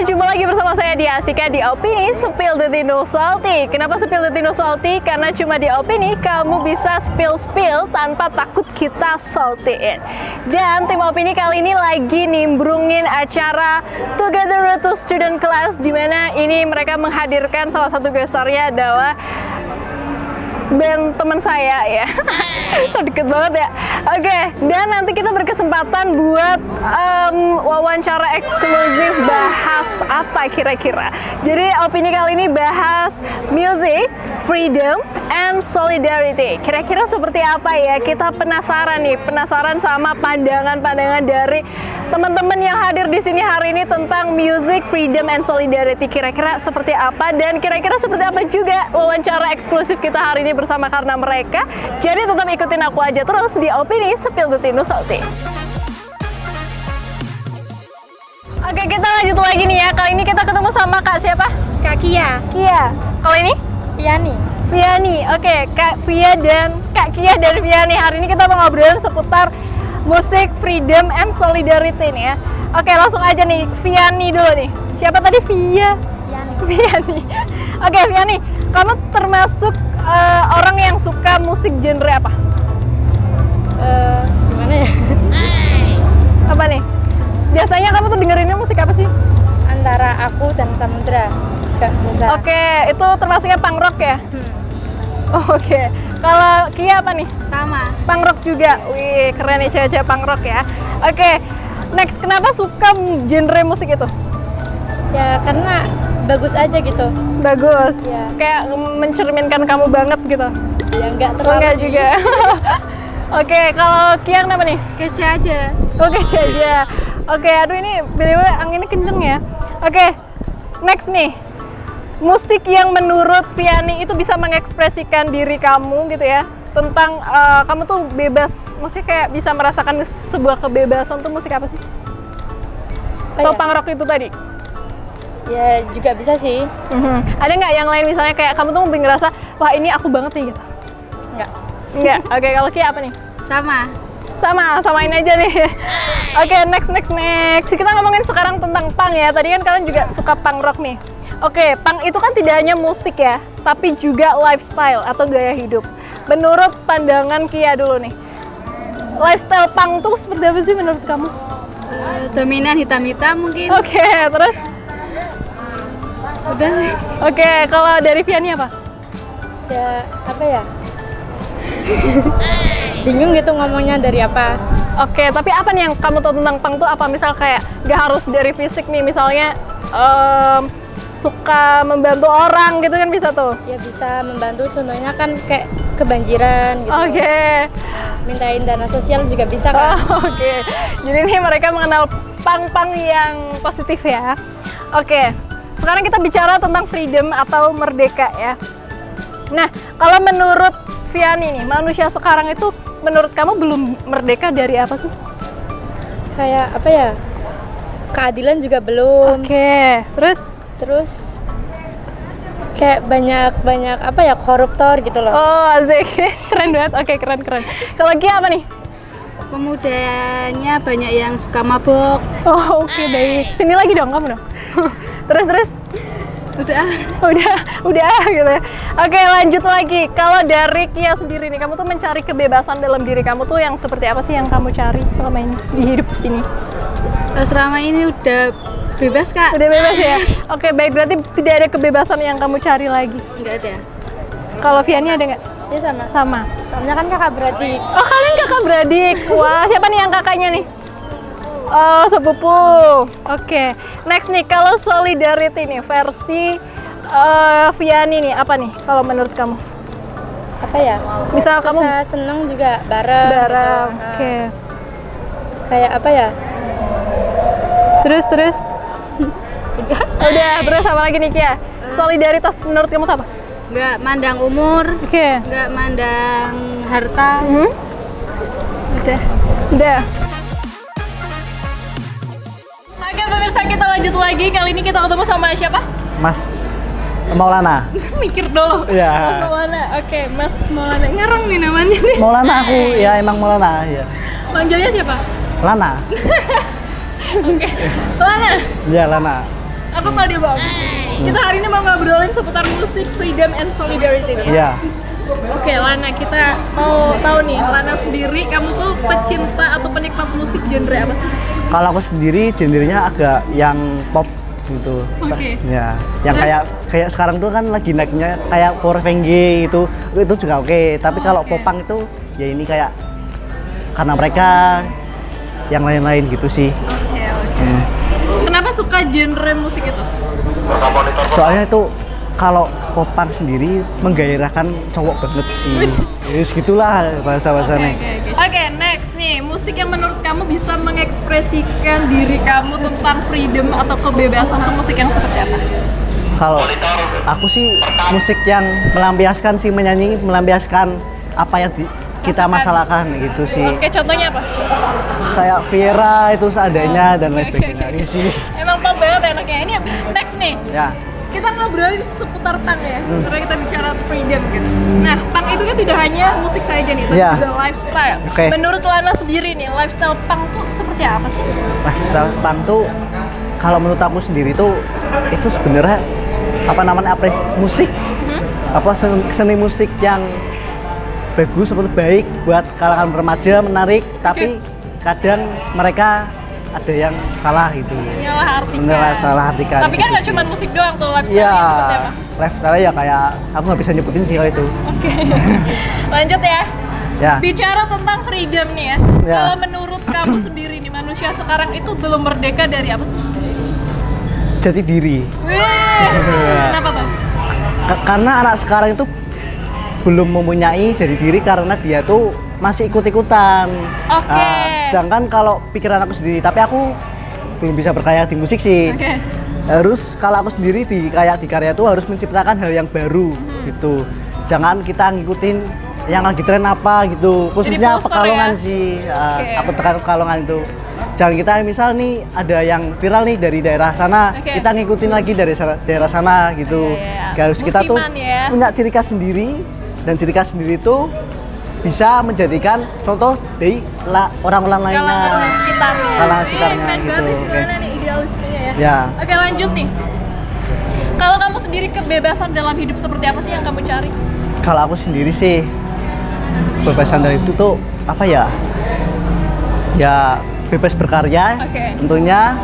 jumpa lagi bersama saya di Asika di Opini Spill the Tea No Salty. Kenapa Spill the Tea No Salty? Karena cuma di Opini kamu bisa spill tanpa takut kita saltyin. Dan tim Opini kali ini lagi nimbrungin acara Together Road to Student Class, di mana ini mereka menghadirkan salah satu gestarnya adalah band teman saya ya. So deket banget ya. Oke, dan nanti kita berkesempatan buat wawancara eksklusif bahas apa kira-kira. Jadi Opini kali ini bahas music, freedom, and solidarity. Kira-kira seperti apa ya? Kita penasaran nih, penasaran sama pandangan-pandangan dari teman-teman yang hadir di sini hari ini tentang music, freedom, and solidarity. Kira-kira seperti apa, dan kira-kira seperti apa juga wawancara eksklusif kita hari ini bersama karena mereka. Jadi tetap ikutin aku aja terus di Opini Spill the Tea No Salty. Oke, kita lanjut lagi nih ya. Kali ini kita ketemu sama Kak siapa? Kak Kia. Kia. Kalau ini? Viani. Viani. Oke, Kak Via dan Kak Kia dan Viani. Hari ini kita mau ngobrolin seputar musik, freedom, and solidarity nih ya. Oke, langsung aja nih. Viani dulu nih. Siapa tadi? Via? Viani. Oke, Viani. Kamu termasuk orang yang suka musik genre apa? Gimana ya? Apa nih? Biasanya kamu tuh dengerinnya musik apa sih? Antara aku dan Samudra. Juga biasa. Oke, itu termasuknya punk rock ya? Oke. Kalau Kia apa nih? Sama. Punk rock juga. Wih, keren nih cewek-cewek punk rock ya. Oke. Next, kenapa suka genre musik itu? Ya karena bagus aja gitu. Bagus. Ya. Kayak mencerminkan kamu banget gitu. Ya enggak terlalu Enggak sih. juga. Oke, kalau Kia kenapa nih? Kece aja. Oke, aja. Oke, aduh ini BTW anginnya kenceng ya. Oke, next nih. Musik yang menurut Viani itu bisa mengekspresikan diri kamu gitu ya. Tentang kamu tuh bebas, maksudnya kayak bisa merasakan sebuah kebebasan tuh musik apa sih? Atau punk rock itu tadi? Ya juga bisa sih. Ada nggak yang lain misalnya kayak kamu tuh ngerasa, wah ini aku banget nih gitu? Enggak. Enggak. Oke, kalau Kia apa nih? Sama. Samain aja nih. Oke, next. Kita ngomongin sekarang tentang punk ya. Tadi kan kalian juga suka punk rock nih. Oke, punk itu kan tidak hanya musik ya, tapi juga lifestyle atau gaya hidup. Menurut pandangan Kia dulu nih, lifestyle punk tuh seperti apa sih menurut kamu? Dominan hitam-hitam mungkin. Oke, terus? Udah sih. Oke, kalau dari Viani apa? Ya apa ya? Bingung gitu ngomongnya dari apa. Oke, tapi apa nih yang kamu tahu tentang punk tuh apa? Misal kayak gak harus dari fisik nih, misalnya suka membantu orang gitu kan bisa tuh? Ya bisa membantu, contohnya kan kayak kebanjiran gitu. Oke. Mintain dana sosial juga bisa kan? Oke. Jadi ini mereka mengenal punk yang positif ya. Oke. Sekarang kita bicara tentang freedom atau merdeka ya. Nah, kalau menurut Viani nih, manusia sekarang itu menurut kamu belum merdeka dari apa sih? Kayak apa ya? Keadilan juga belum. Oke. Terus kayak banyak apa ya, koruptor gitu loh. Oh, asik. Keren banget. Oke, keren. Kalau Kia apa nih? Pemudanya banyak yang suka mabok. Oh, oke, baik. Sini lagi dong, kamu dong. Terus. Udah gitu ya. Oke, lanjut lagi. Kalau dari Kia sendiri nih, kamu tuh mencari kebebasan dalam diri kamu tuh yang seperti apa sih yang kamu cari selama ini di hidup ini? Selama ini udah bebas, Kak. Udah bebas ya? Oke, baik. Berarti tidak ada kebebasan yang kamu cari lagi? Enggak ada. Kalau Viani ada nggak? Ya sama. Soalnya kan kakak beradik. Oh, kalian kakak beradik. Wah, siapa nih yang kakaknya nih? Oh, sepupu. Oke. Next nih, kalau solidarity nih versi Viani nih, apa nih kalau menurut kamu? Apa ya? Misal susah, kamu seneng juga bareng. Gitu. Oke. Kayak apa ya? Terus. Udah, terus apa lagi nih Kia? Solidaritas menurut kamu tuh apa? Nggak mandang umur. Oke. Nggak mandang harta. Udah. Oke, pemirsa, kita lanjut lagi. Kali ini kita ketemu sama siapa? Mas Maulana. Mikir dulu. Iya. Mas Maulana. Oke, Mas Maulana. Ngarang nih namanya nih. Maulana aku, ya emang Maulana ya. Panggilnya siapa? Lana. Oke. Lana. Iya, Lana. Aku tahu dia Bang. Kita hari ini mau ngobrolin seputar musik, freedom, and solidarity nih. Iya. Oke, Lana, kita mau tahu nih, Lana sendiri, kamu tuh pecinta atau penikmat musik genre apa sih? Kalau aku sendiri genrenya agak yang pop gitu. Oke. Ya, yang kayak sekarang tuh kan lagi naiknya kayak Forveng itu juga oke. Tapi kalau Oke. popang itu ya ini kayak karena mereka yang lain-lain gitu sih. Oke. Kenapa suka genre musik itu? Soalnya itu kalau popang sendiri menggairahkan cowok banget sih. Ya gitulah bahasa-bahasanya. Oke, next nih, musik yang menurut kamu bisa mengekspresikan diri kamu tentang freedom atau kebebasan itu musik yang seperti apa? Kalau aku sih musik yang melampiaskan sih, menyanyi melampiaskan apa yang kita masalahkan gitu sih. Oke, contohnya apa? Kayak Viera itu seadanya dan lain sebagainya. Ini sih. Emang pop banget enaknya. Ini next nih. Ya. Kita ngobrolin seputar punk ya, karena kita bicara freedom gitu. Nah, punk itu kan tidak hanya musik saja nih, tapi Yeah. juga lifestyle. Oke. Menurut Lana sendiri nih, lifestyle punk tuh seperti apa sih? Lifestyle punk tuh kalau menurut aku sendiri tuh itu sebenarnya apa namanya musik apa seni musik yang bagus seperti baik buat kalangan remaja, menarik, tapi kadang mereka ada yang salah gitu. Salah artikan. Tapi kan gitu nggak sih. cuma musik doang tuh, lifestyle Iya, seperti apa? lifestyle ya kayak aku nggak bisa nyebutin sih kalau itu. Oke. Lanjut ya. Ya. Bicara tentang freedom nih ya. Ya. Kalau menurut kamu sendiri nih, manusia sekarang itu belum merdeka dari apa sih? Jati diri. Wih. Kenapa tuh? Karena anak sekarang itu belum mempunyai jati diri karena dia tuh masih ikut-ikutan. Oke. Sedangkan kalau pikiran aku sendiri, tapi aku belum bisa berkarya di musik sih. Oke. Harus kalau aku sendiri di karya tuh harus menciptakan hal yang baru gitu. Jangan kita ngikutin yang lagi tren apa gitu. Khususnya poster Pekalongan ya? sih. Oke. Aku tekan Pekalongan itu. Jangan kita misal nih ada yang viral nih dari daerah sana, Oke. kita ngikutin lagi dari daerah sana gitu. Iya. Harus kita tuh Musiman ya. punya ciri khas sendiri, dan ciri khas sendiri itu bisa menjadikan contoh dari orang-orang lainnya. Kalangan sekitarnya. Kalangan sekitarnya Keren gitu. banget Oke. gimana nih idealismenya ya. Ya. Oke, lanjut nih. Kalau kamu sendiri kebebasan dalam hidup seperti apa sih yang kamu cari? Kalau aku sendiri sih kebebasan dari itu tuh apa ya? Ya bebas berkarya, Oke. tentunya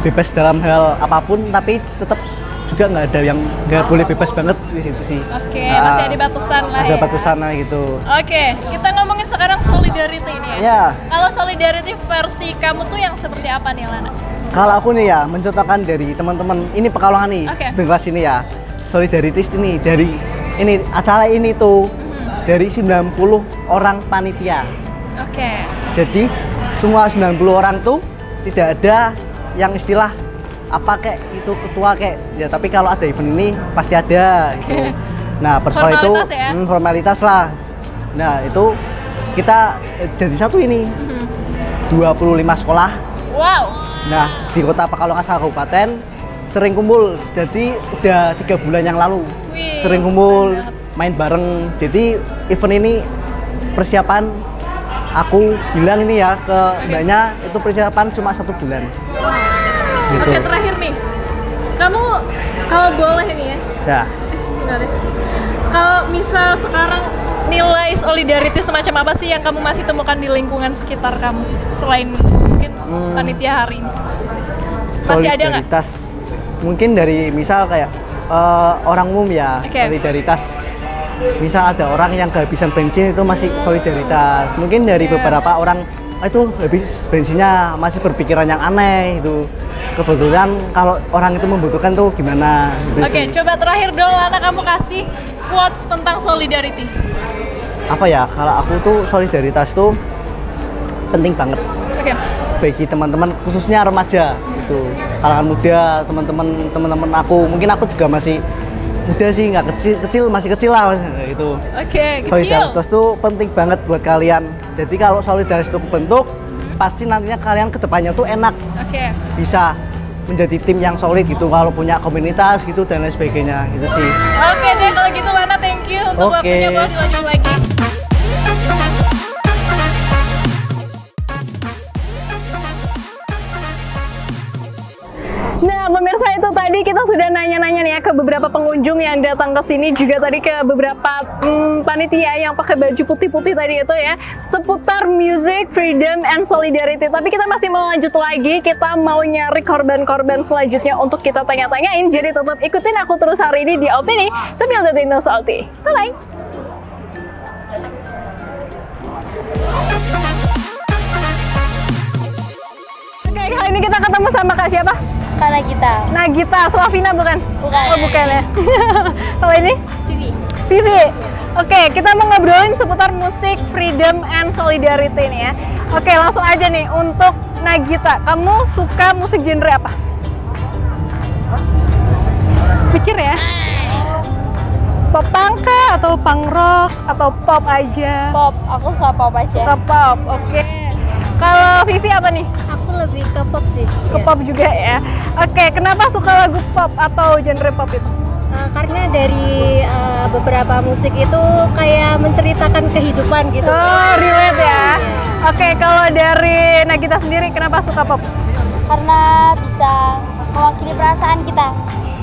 bebas dalam hal apapun, tapi tetap juga nggak ada yang nggak boleh bebas banget di situ sih. Oke, masih ada batasan lah Ada ya. batasan lah gitu. Oke, kita ngomongin sekarang solidarity ini ya. Ya. Kalau solidarity versi kamu tuh yang seperti apa nih, Lana? Kalau aku nih ya mencontohkan dari teman-teman ini Pekalongan nih, Oke. di kelas ini ya, solidaritas ini dari ini acara ini tuh dari 90 orang panitia. Oke. Jadi semua 90 orang tuh tidak ada yang istilah apa kayak itu ketua kayak ya, tapi kalau ada event ini pasti ada gitu. Nah, per sekolah itu Formalitas ya? formalitas lah. Nah, itu kita jadi satu ini 25 sekolah. Wow. Nah, di kota Pekalongan sama kabupaten sering kumpul. Jadi udah 3 bulan yang lalu Wih, sering kumpul, main bareng. Jadi event ini persiapan aku bilang ini ya ke mbaknya itu persiapan cuma 1 bulan. Gitu. Oke, terakhir nih. Kamu kalau boleh nih ya. Ya. Bentar ya. Kalau misal sekarang nilai solidarity semacam apa sih yang kamu masih temukan di lingkungan sekitar kamu selain mungkin panitia hari ini? Masih ada nggak? Solidaritas. Mungkin dari misal kayak orang umum ya, Oke. solidaritas. Misal ada orang yang kehabisan bensin itu masih solidaritas. Mungkin dari beberapa orang itu habis bensinnya masih berpikiran yang aneh itu. Kebetulan kalau orang itu membutuhkan tuh gimana gitu Oke, sih. coba terakhir dong Lana, kamu kasih quotes tentang solidarity. Apa ya, kalau aku tuh solidaritas tuh penting banget Oke. bagi teman-teman khususnya remaja itu, kalangan muda, teman-teman aku. Mungkin aku juga masih muda sih, nggak kecil masih kecil lah gitu. Oke, kecil. Solidaritas tuh penting banget buat kalian. Jadi kalau solidaritas itu kebentuk, pasti nantinya kalian kedepannya tuh enak, Oke. bisa menjadi tim yang solid gitu kalau punya komunitas gitu dan lain sebagainya gitu sih. Oke deh, kalau gitu Lana, thank you untuk Oke. waktunya, boleh dilanjut lagi. Nah, pemirsa, itu tadi kita sudah nanya-nanya nih ya ke beberapa pengunjung yang datang ke sini, juga tadi ke beberapa panitia yang pakai baju putih-putih tadi itu ya, seputar music, freedom, and solidarity. Tapi kita masih mau lanjut lagi, kita mau nyari korban-korban selanjutnya untuk kita tanya-tanyain. Jadi tetap ikutin aku terus hari ini di Opini Spill the Dino Salty. Bye-bye! Oke, kali ini kita ketemu sama Kak siapa? Kak Nagita. Nagita, Slavina bukan? Bukan. Oh, bukan ya. Kalau ini? Vivi. Vivi. Oke, kita mau ngobrolin seputar musik, freedom, and solidarity nih ya. Oke, langsung aja nih untuk Nagita. Kamu suka musik genre apa? Pikir ya. Pop punk kah? Atau punk rock? Atau pop aja? Pop. Aku suka pop aja. Suka pop, oke. Kalau Vivi apa nih? Aku lebih ke pop sih. Ke pop juga ya. Oke, kenapa suka lagu pop atau genre pop itu? Karena dari beberapa musik itu kayak menceritakan kehidupan gitu. Oh, relate ya. Oke, kalau dari Nagita sendiri kenapa suka pop? Karena bisa mewakili perasaan kita.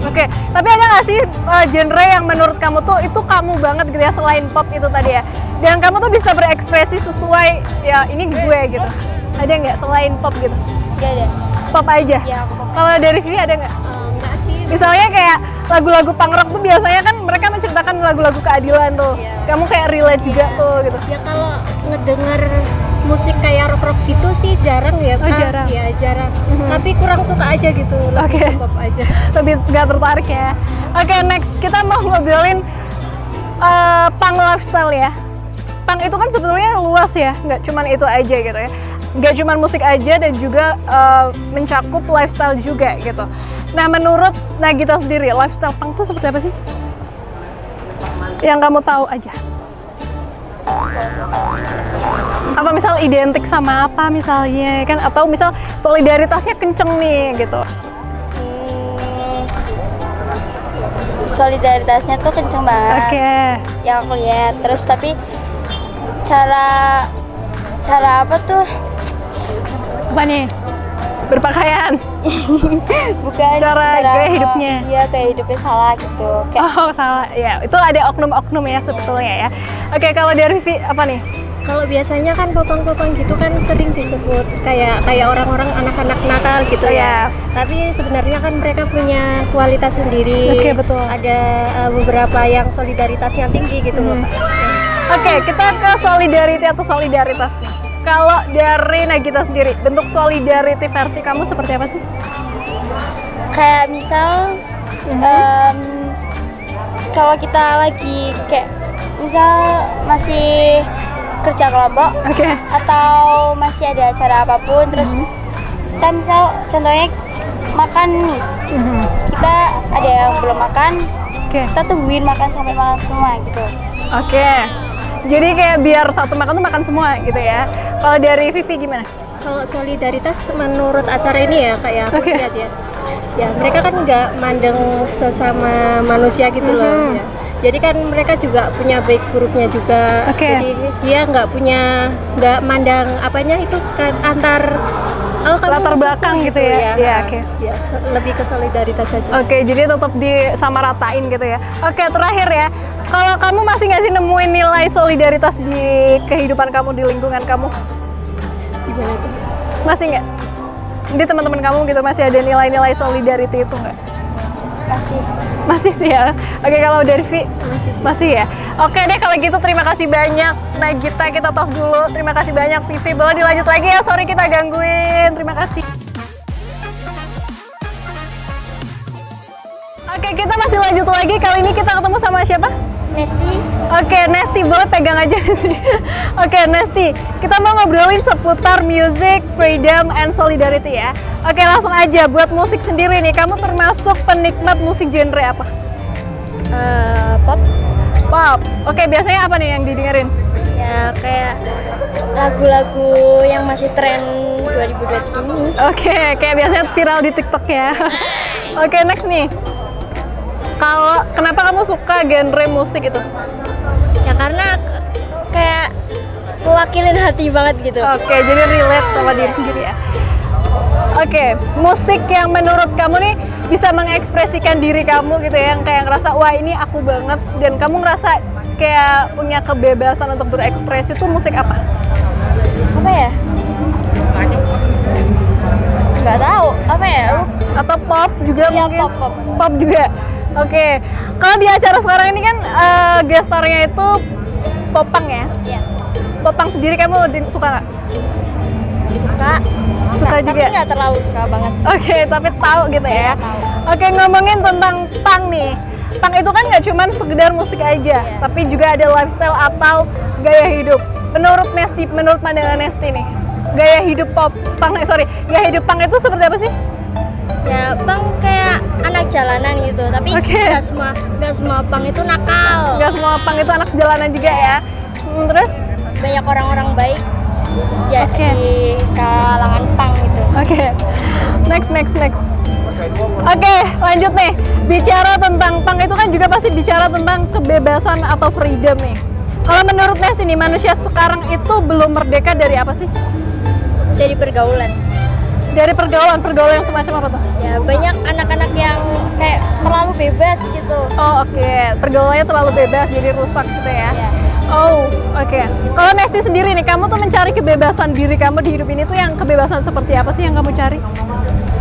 Oke, tapi ada nggak sih genre yang menurut kamu tuh itu kamu banget gitu ya, selain pop itu tadi ya? Dan kamu tuh bisa berekspresi sesuai ya ini gue gitu. Ada nggak selain pop gitu? Gak ada. Pop aja? Iya, aku pop. Kalau dari Vivi ada nggak? Enggak sih. Misalnya kayak lagu-lagu punk rock tuh biasanya kan mereka menceritakan lagu-lagu keadilan tuh. Iya. Kamu kayak relate juga tuh gitu. Ya kalau ngedenger musik kayak rock-rock gitu sih jarang ya. Oh, jarang. Iya, jarang. Tapi kurang suka aja gitu. Lebih Oke. ke pop aja. Lebih nggak tertarik ya. Oke, next kita mau ngobrolin punk lifestyle ya. Punk itu kan sebetulnya luas ya, nggak cuman itu aja gitu ya. Nggak cuman musik aja dan juga mencakup lifestyle juga gitu. Nah, menurut Nagita sendiri, lifestyle punk itu seperti apa sih? Yang kamu tahu aja. Apa misal identik sama apa misalnya kan, atau misal solidaritasnya kenceng nih gitu. Solidaritasnya tuh kenceng banget. Oke. Yang aku lihat. Terus tapi cara apa tuh? Apa nih? Berpakaian. Bukan Cara gaya hidupnya. Iya, gaya hidupnya salah gitu. Kayak Oh, salah. Ya, itu ada oknum-oknum ya sebetulnya ya. Oke, kalau dari Vivi apa nih? kalau biasanya kan popang-popang gitu kan sering disebut kayak orang-orang anak-anak nakal gitu ya. Tapi sebenarnya kan mereka punya kualitas sendiri. Oke, betul. Ada beberapa yang solidaritasnya tinggi gitu loh. Oke, kita ke solidarity atau solidaritas nih. Kalau dari Nagita sendiri, bentuk solidarity versi kamu seperti apa sih? Kayak misal kalau kita lagi kayak misal masih kerja kelompok Oke. atau masih ada acara apapun, terus kita misal contohnya makan nih, kita ada yang belum makan, Oke. kita tungguin makan sampai makan semua gitu. Oke. Jadi kayak biar satu makan tuh makan semua gitu ya. Kalau dari Vivi gimana? Kalau solidaritas menurut acara ini ya kayak aku Oke. lihat ya, ya mereka kan nggak mandang sesama manusia gitu loh. Ya. Jadi kan mereka juga punya baik buruknya juga. Oke. Jadi dia nggak mandang apanya itu kan antar kamu Latar suku belakang gitu ya? Iya, oke. Ya, lebih ke solidaritas saja. Oke, jadi tetap disamaratain gitu ya. Oke, terakhir ya. Kalau kamu masih nggak sih nemuin nilai solidaritas di kehidupan kamu, di lingkungan kamu? Gimana tuh? Masih nggak? Di teman-teman kamu gitu masih ada nilai-nilai solidarity itu nggak? Masih. Masih sih ya. Oke, kalau dari Vi Masih sih. masih ya. Oke deh kalau gitu, terima kasih banyak Nagita, kita tos dulu. Terima kasih banyak Vivi. Boleh dilanjut lagi ya, sorry kita gangguin. Terima kasih. Oke, kita masih lanjut lagi. Kali ini kita ketemu sama siapa? Nesti. Oke, Nesti, boleh pegang aja sih. Oke, Nesti, kita mau ngobrolin seputar music, freedom, and solidarity ya. Oke, langsung aja. Buat musik sendiri nih, kamu termasuk penikmat musik genre apa? Pop. Pop. Oke, biasanya apa nih yang didengerin? Ya kayak lagu-lagu yang masih tren 2023 ini. Oke, kayak biasanya viral di TikTok ya. Oke, next nih. Kalau kenapa kamu suka genre musik itu? Ya karena kayak mewakilin hati banget gitu. Oke, jadi relate sama diri sendiri ya. Oke, musik yang menurut kamu nih bisa mengekspresikan diri kamu gitu ya, yang kayak ngerasa wah ini aku banget, dan kamu ngerasa kayak punya kebebasan untuk berekspresi, tuh musik apa? Apa ya? Nggak tahu apa ya. Atau pop juga Iya, mungkin? pop. Pop juga. Oke, kalau di acara sekarang ini kan gestarnya itu popang ya. Iya. Popang sendiri kamu suka nggak? Suka juga. Tapi nggak terlalu suka banget sih. Oke, tapi tahu gitu ya. Iya, tahu. Oke, ngomongin tentang punk nih. Punk itu kan nggak cuma sekedar musik aja, Iya. tapi juga ada lifestyle atau gaya hidup. Menurut Nesti, menurut pandangan Nesti nih, gaya hidup gaya hidup punk itu seperti apa sih? Ya, punk kayak anak jalanan gitu. Tapi Oke. nggak semua punk itu nakal. Nggak semua punk itu anak jalanan juga ya. Terus? Banyak orang-orang baik ya Oke. di kalangan punk gitu. Oke, next. Oke, lanjut nih. Bicara tentang punk itu kan juga pasti bicara tentang kebebasan atau freedom nih. Kalau menurut Nesti nih, manusia sekarang itu belum merdeka dari apa sih? Dari pergaulan. Dari pergaulan yang semacam apa tuh? Ya, banyak anak-anak yang kayak terlalu bebas gitu. Oh oke, pergaulannya terlalu bebas jadi rusak gitu ya? Iya. Oh oke. Kalau Nesti sendiri nih, kamu tuh mencari kebebasan diri kamu di hidup ini tuh yang kebebasan seperti apa sih yang kamu cari?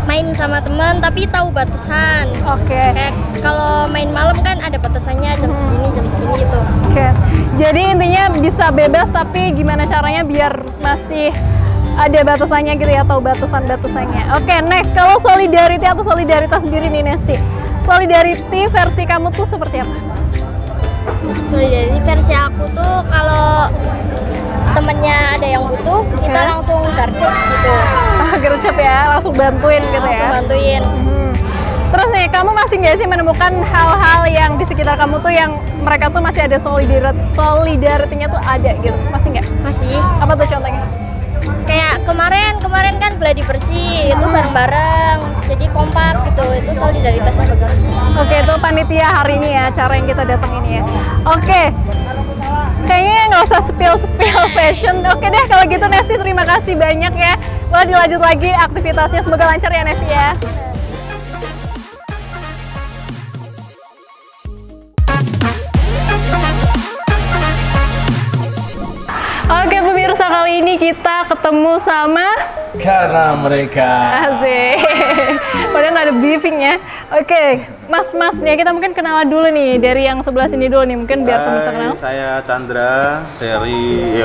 Main sama teman tapi tahu batasan. Oke. Kayak kalau main malam kan ada batasannya jam segini gitu. Oke, jadi intinya bisa bebas tapi gimana caranya biar masih ada batasannya gitu ya, tahu batasan-batasannya. Oke, next, kalau solidarity atau solidaritas sendiri nih Nesti, solidarity versi kamu tuh seperti apa? Solidarity versi aku tuh kalau temennya ada yang butuh, kita Oke. langsung garcep gitu. Gercep ya, langsung bantuin gitu Langsung ya. bantuin. Terus nih, kamu masih nggak sih menemukan hal-hal yang di sekitar kamu tuh yang mereka tuh masih ada solidarity-nya tuh ada gitu? Masih nggak? Masih. Apa tuh contohnya? Kayak kemarin kan gladi bersih itu bareng-bareng, jadi kompak gitu. Itu solidaritasnya bagus. Oke, itu panitia hari ini ya, acara yang kita datang ini ya. Oke, kayaknya nggak usah spill fashion. Oke deh, kalau gitu Nesti terima kasih banyak ya. Wah, dilanjut lagi aktivitasnya, semoga lancar ya Nesti ya. Oke pemirsa, kali ini kita ketemu sama Karena mereka Asik. Padahal nggak ada briefing ya. Oke, mas-masnya kita mungkin kenalan dulu nih dari yang sebelah sini dulu nih, mungkin biar pemirsa kenal. Saya Chandra dari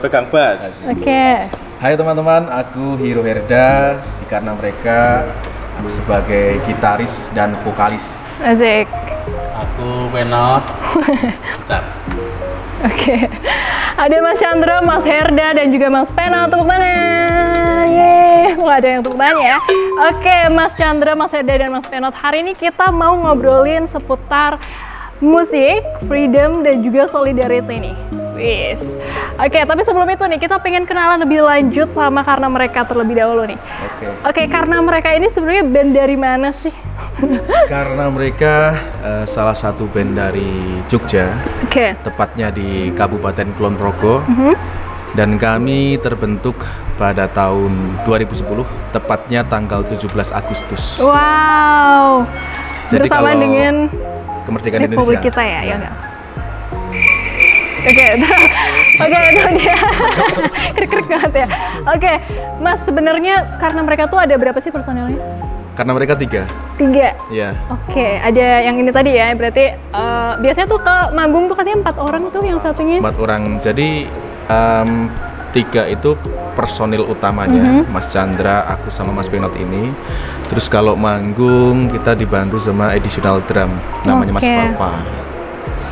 Pegang Bass. Oke. Hai teman-teman, aku Hiro Herda. Karena mereka aku sebagai gitaris dan vokalis. Asik. Aku Penot. Gitar. Oke. Ada Mas Chandra, Mas Herda, dan juga Mas Penot. Tepuk tangan. Yeay. Wah, ada yang tepuk tangan ya. Oke, Mas Chandra, Mas Herda, dan Mas Penot. Hari ini kita mau ngobrolin seputar musik, freedom, dan juga solidarity nih. Wis. Oke, tapi sebelum itu nih, kita pengen kenalan lebih lanjut sama Karena Mereka terlebih dahulu nih. Oke, Karena Mereka ini sebenarnya band dari mana sih? Karena mereka salah satu band dari Jogja, Oke. tepatnya di Kabupaten Kulon Progo. Dan kami terbentuk pada tahun 2010, tepatnya tanggal 17 Agustus. Wow. Jadi Bersama kalau dengan kemerdekaan Republik Indonesia. kita ya, ya enggak? Oke, itu dia. Krik-krik banget ya. Oke, Mas, sebenarnya Karena Mereka tuh ada berapa sih personelnya? Karena mereka 3. 3. Ya. Oke, ada yang ini tadi ya, berarti biasanya tuh ke manggung tuh katanya 4 orang tuh yang satunya. 4 orang. Jadi 3 itu personil utamanya, Mas Chandra, aku sama Mas Penot ini. Terus kalau manggung kita dibantu sama additional drum, namanya Mas Oke. Falfa.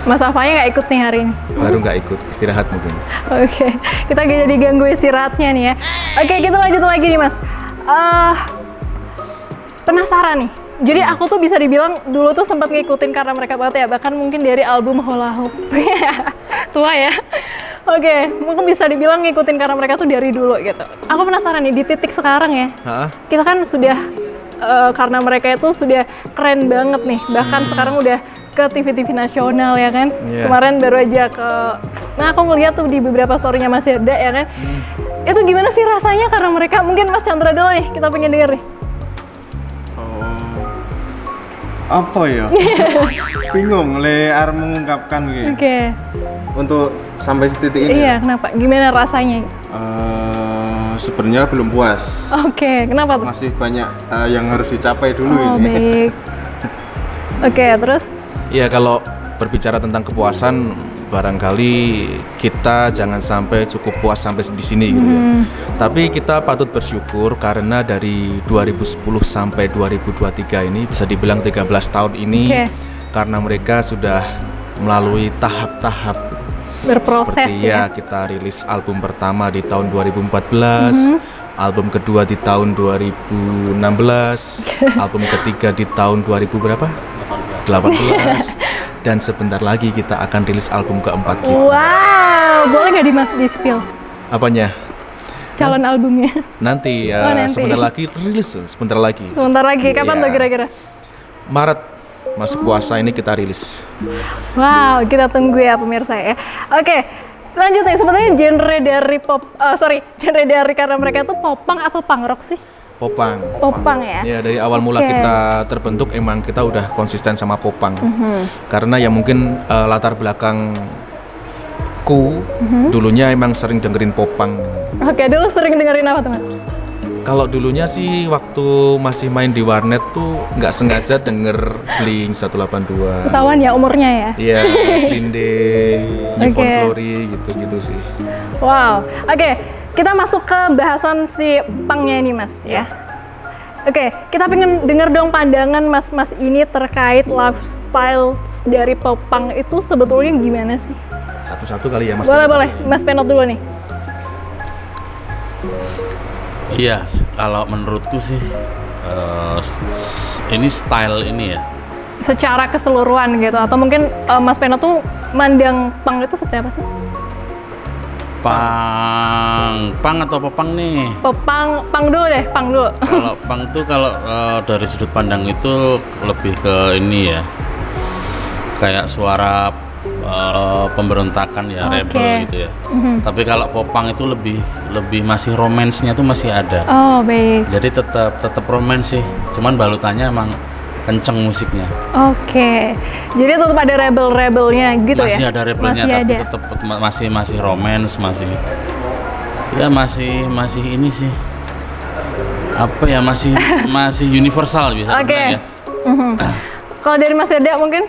Mas Afanya nggak ikut nih hari ini? Baru nggak ikut, istirahat mungkin. Oke, kita jadi ganggu istirahatnya nih ya. Oke, kita lanjut lagi nih Mas. Penasaran nih. Jadi aku tuh bisa dibilang dulu tuh sempat ngikutin Karena Mereka banget ya, bahkan mungkin dari album Hula Hoop. Tua ya. Oke, mungkin bisa dibilang ngikutin Karena Mereka tuh dari dulu gitu. Aku penasaran nih, di titik sekarang ya, kita kan sudah Karena Mereka itu sudah keren banget nih. Bahkan sekarang udah ke TV-TV nasional ya kan. Iya. Kemarin baru aja ke, nah aku ngeliat tuh di beberapa story-nya Mas Herda ya kan. Itu gimana sih rasanya karena mereka, mungkin Mas Chandra dulu nih, kita pengen denger nih. Apa ya? Bingung arep mengungkapkan gitu. Oke. Untuk sampai titik ini. Iya, kenapa? Gimana rasanya? Sebenarnya belum puas. Oke, kenapa tuh? Masih banyak yang harus dicapai dulu Oh, ini. baik. Oke, terus? Ya kalau berbicara tentang kepuasan, barangkali kita jangan sampai cukup puas sampai di sini gitu ya. Tapi kita patut bersyukur karena dari 2010 sampai 2023 ini bisa dibilang 13 tahun ini, karena mereka sudah melalui tahap-tahap Berproses seperti ya kita rilis album pertama di tahun 2014, album kedua di tahun 2016, album ketiga di tahun 2000 berapa? 18 dan sebentar lagi kita akan rilis album keempat kita. Wow, boleh nggak di-spill Apanya? calon albumnya? Nanti, nanti. sebentar lagi rilis, sebentar lagi. Sebentar lagi, kapan Iya. tuh kira-kira? Maret masuk puasa ini kita rilis. Wow, kita tunggu ya pemirsa ya. Oke, lanjut nih. Sebenarnya genre dari genre dari karena mereka tuh popang atau punk rock sih? Popang. Popang ya? Ya dari awal mula kita terbentuk emang kita udah konsisten sama popang. Karena ya mungkin latar belakangku dulunya emang sering dengerin popang. Oke, dulu sering dengerin apa teman? Kalau dulunya sih waktu masih main di warnet tuh nggak sengaja denger Blink 182. Ketahuan ya umurnya ya? Iya, Green Day, Newfound Oke. Glory gitu-gitu sih. Wow, oke, kita masuk ke bahasan si punknya ini mas ya. Oke, kita pengen denger dong pandangan mas-mas ini terkait lifestyle dari pop punk itu sebetulnya gimana sih? Satu-satu kali ya Mas. Boleh, Mas Penot dulu nih. Iya, kalau menurutku sih ini style ini ya. Secara keseluruhan gitu, atau mungkin Mas Penot tuh mandang punk itu seperti apa sih? Pang atau popang nih? Punk dulu deh, punk dulu. Kalau pang tuh kalau dari sudut pandang itu lebih ke ini ya, kayak suara pemberontakan ya, rebel gitu ya. Tapi kalau popang itu lebih masih romansnya tuh masih ada. Oh baik. Jadi tetap romans sih, cuman balutannya emang kenceng musiknya. Oke, jadi tetap ada rebelnya gitu ya? Masih ada rebelnya, Masih tapi ada. tetap masih romance, masih ini sih. Apa ya, masih universal bisa Oke. dibilang ya. Kalau dari Mas Eda mungkin?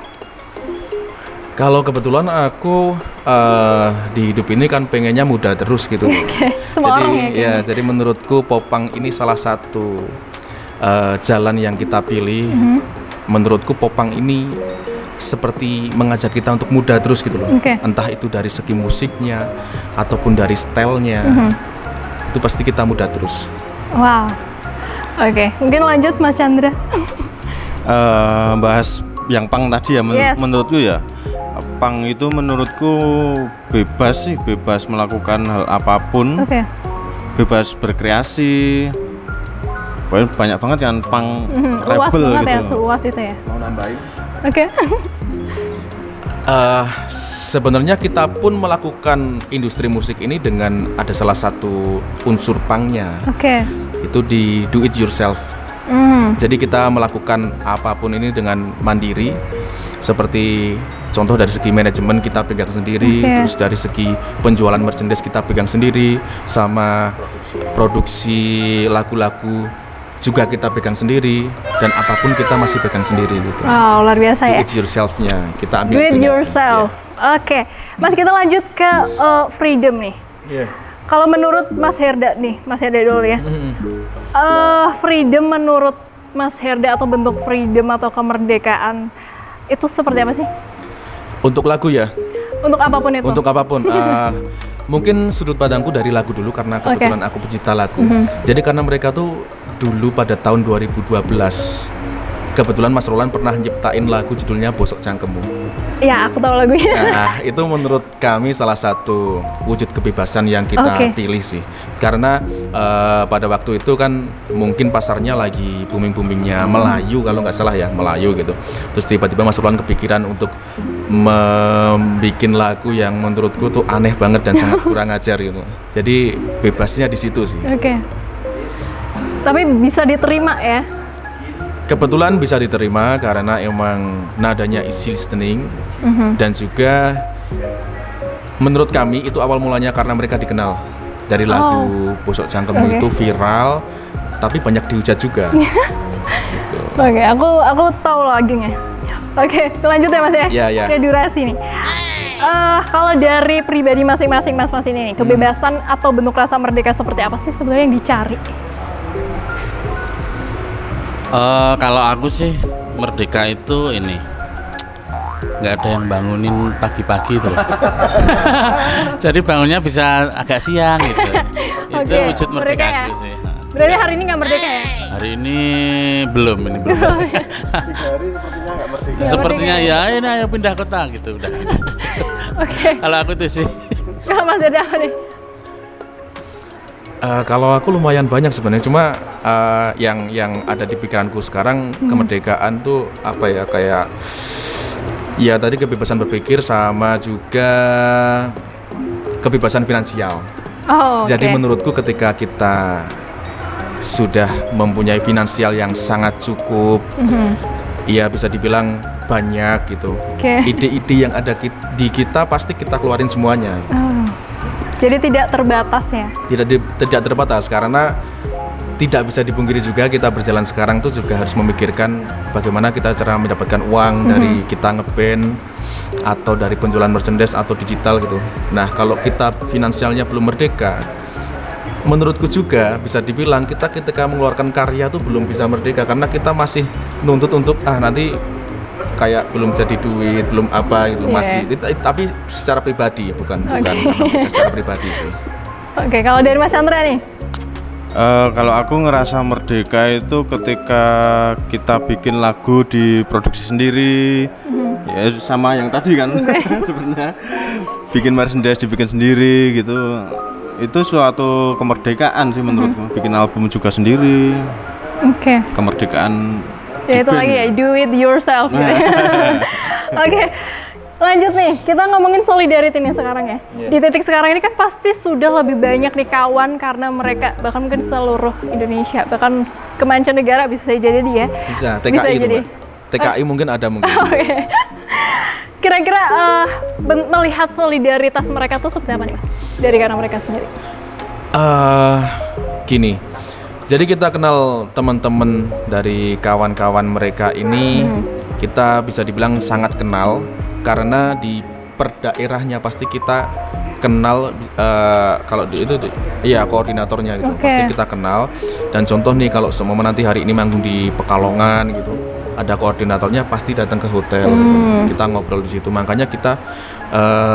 Kalau kebetulan aku di hidup ini kan pengennya muda terus gitu. Semua Jadi orang ya. ya, jadi menurutku popang ini salah satu jalan yang kita pilih. Menurutku popang ini seperti mengajak kita untuk muda terus gitu loh. Oke. Entah itu dari segi musiknya ataupun dari stylenya, itu pasti kita muda terus. Wow. Oke, mungkin lanjut Mas Chandra. Bahas yang pang tadi ya, Yes. menurutku ya, pang itu menurutku bebas melakukan hal apapun, Oke. bebas berkreasi. Pokoknya banyak banget yang pang Luas rebel banget gitu. ya, seluas itu ya. Mau nambahin? Oke. Sebenarnya kita pun melakukan industri musik ini dengan ada salah satu unsur punknya, Oke. itu di do it yourself. Jadi kita melakukan apapun ini dengan mandiri, seperti contoh dari segi manajemen kita pegang sendiri, Oke. terus dari segi penjualan merchandise kita pegang sendiri, sama produksi lagu-lagu juga kita pegang sendiri, dan apapun kita masih pegang sendiri gitu. Wow, luar biasa Do ya. it yourself-nya kita ambil Do it itunya sih. yourself. Oke, Mas kita lanjut ke freedom nih. Iya. Kalau menurut Mas Herda nih, Mas Herda dulu ya. Freedom menurut Mas Herda atau bentuk freedom atau kemerdekaan itu seperti apa sih? Untuk lagu ya, Untuk apapun itu. untuk apapun. Mungkin sudut pandangku dari lagu dulu karena kebetulan aku pencipta lagu. Jadi karena mereka tuh dulu pada tahun 2012 kebetulan Mas Roland pernah nyiptain lagu judulnya Bosok Cangkemmu. Ya, aku tahu lagunya. Nah, itu menurut kami salah satu wujud kebebasan yang kita pilih sih. Karena pada waktu itu kan mungkin pasarnya lagi booming-boomingnya Melayu, kalau nggak salah ya, Melayu gitu. Terus tiba-tiba Mas Roland kepikiran untuk membuat lagu yang menurutku tuh aneh banget dan sangat kurang ajar gitu. Jadi bebasnya di situ sih. Oke. Tapi bisa diterima ya? Kebetulan bisa diterima karena emang nadanya easy listening dan juga menurut kami itu awal mulanya karena mereka dikenal dari lagu Bosok Cangkemmu itu viral, tapi banyak dihujat juga. Gitu. Oke, aku tahu lagunya. Oke, lanjut ya Mas ya. Iya. Ada durasi nih. Kalau dari pribadi masing-masing Mas ini nih, kebebasan atau bentuk rasa merdeka seperti apa sih sebenarnya yang dicari? Kalau aku sih merdeka itu ini nggak ada yang bangunin pagi-pagi tuh. Jadi bangunnya bisa agak siang gitu. Itu wujud merdeka ya? aku sih. Berarti hari ini nggak merdeka ya? Hari ini belum. Sepertinya ya ini ayo pindah kota gitu udah. Oke. Kalau aku tuh sih. Kalau Mas ada apa nih? Kalau aku lumayan banyak sebenarnya, cuma yang ada di pikiranku sekarang kemerdekaan tuh apa ya, kayak ya tadi kebebasan berpikir sama juga kebebasan finansial. Jadi menurutku ketika kita sudah mempunyai finansial yang sangat cukup, ya bisa dibilang banyak gitu. Ide-ide yang ada di kita pasti kita keluarin semuanya. Jadi tidak terbatas ya? Tidak terbatas karena tidak bisa dipungkiri juga kita berjalan sekarang tuh juga harus memikirkan bagaimana kita cara mendapatkan uang dari kita ngeband atau dari penjualan merchandise atau digital gitu. Nah kalau kita finansialnya belum merdeka, menurutku juga bisa dibilang kita ketika mengeluarkan karya tuh belum bisa merdeka karena kita masih nuntut untuk nanti kayak belum jadi duit, belum apa gitu, masih. Tapi secara pribadi bukan secara pribadi sih. Oke, kalau dari Mas Chandra nih? Kalau aku ngerasa merdeka itu ketika kita bikin lagu diproduksi sendiri, ya sama yang tadi kan sebenarnya bikin merchandise dibikin sendiri gitu. Itu suatu kemerdekaan sih menurutku. Bikin album juga sendiri. Kemerdekaan. Ya itu lagi ya, do it yourself. Oke, lanjut nih, kita ngomongin solidarity nih sekarang ya. Di titik sekarang ini kan pasti sudah lebih banyak nih kawan karena mereka bahkan mungkin seluruh Indonesia, bahkan ke mancanegara bisa jadi dia. Bisa, TKI itu Mbak. TKI mungkin ada mungkin. Kira-kira melihat solidaritas mereka tuh seperti apa nih Mas? Dari karena mereka sendiri. Gini. Jadi kita kenal teman-teman dari kawan-kawan mereka ini, kita bisa dibilang sangat kenal karena di per daerahnya pasti kita kenal, kalau itu iya koordinatornya gitu, pasti kita kenal. Dan contoh nih kalau semua nanti hari ini manggung di Pekalongan gitu, ada koordinatornya pasti datang ke hotel, gitu. Kita ngobrol di situ. Makanya kita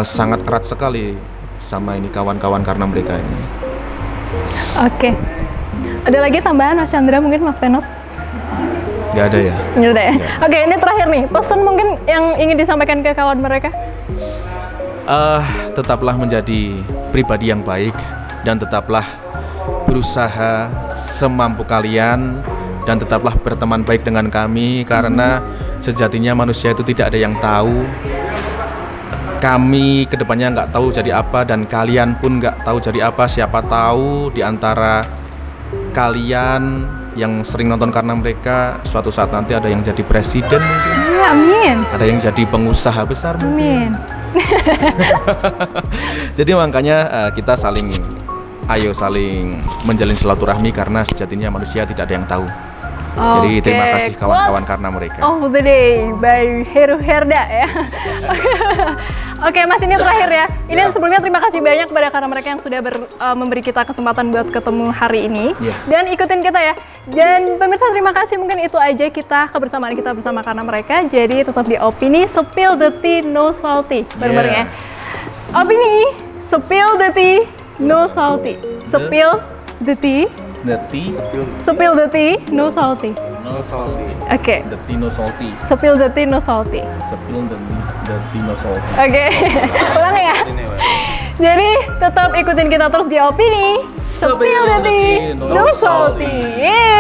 sangat erat sekali sama ini kawan-kawan karena mereka ini. Ada lagi tambahan Mas Chandra mungkin Mas Penot? Gak ada ya? Gak ada ya? Oke, ini terakhir nih, pesan mungkin yang ingin disampaikan ke kawan mereka? Tetaplah menjadi pribadi yang baik dan tetaplah berusaha semampu kalian dan tetaplah berteman baik dengan kami karena sejatinya manusia itu tidak ada yang tahu. Kami kedepannya nggak tahu jadi apa dan kalian pun nggak tahu jadi apa. Siapa tahu di antara kalian yang sering nonton karena mereka suatu saat nanti ada yang jadi presiden mungkin. Amin. Ada yang jadi pengusaha besar mungkin. Jadi makanya kita saling menjalin silaturahmi karena sejatinya manusia tidak ada yang tahu. Jadi terima kasih kawan-kawan karena mereka. Of the day by Heru Herda ya. Oke Mas, ini terakhir ya. Ini sebelumnya terima kasih banyak kepada karena mereka yang sudah memberi kita kesempatan buat ketemu hari ini. Dan ikutin kita ya. Dan pemirsa terima kasih, mungkin itu aja kebersamaan kita bersama karena mereka. Jadi tetap di Opini, Spill the Tea, No Salty. Bareng-bareng ya. Opini, Spill the Tea, No Salty. Spill the Tea. Spill the tea, no salty. No salty. Oke. The tea no salty. Spill the tea, no salty. Spill the tea no salty. Oke. Ulang ya. Jadi tetap ikutin kita terus di Opini. Spill the tea, no salty. Yeay.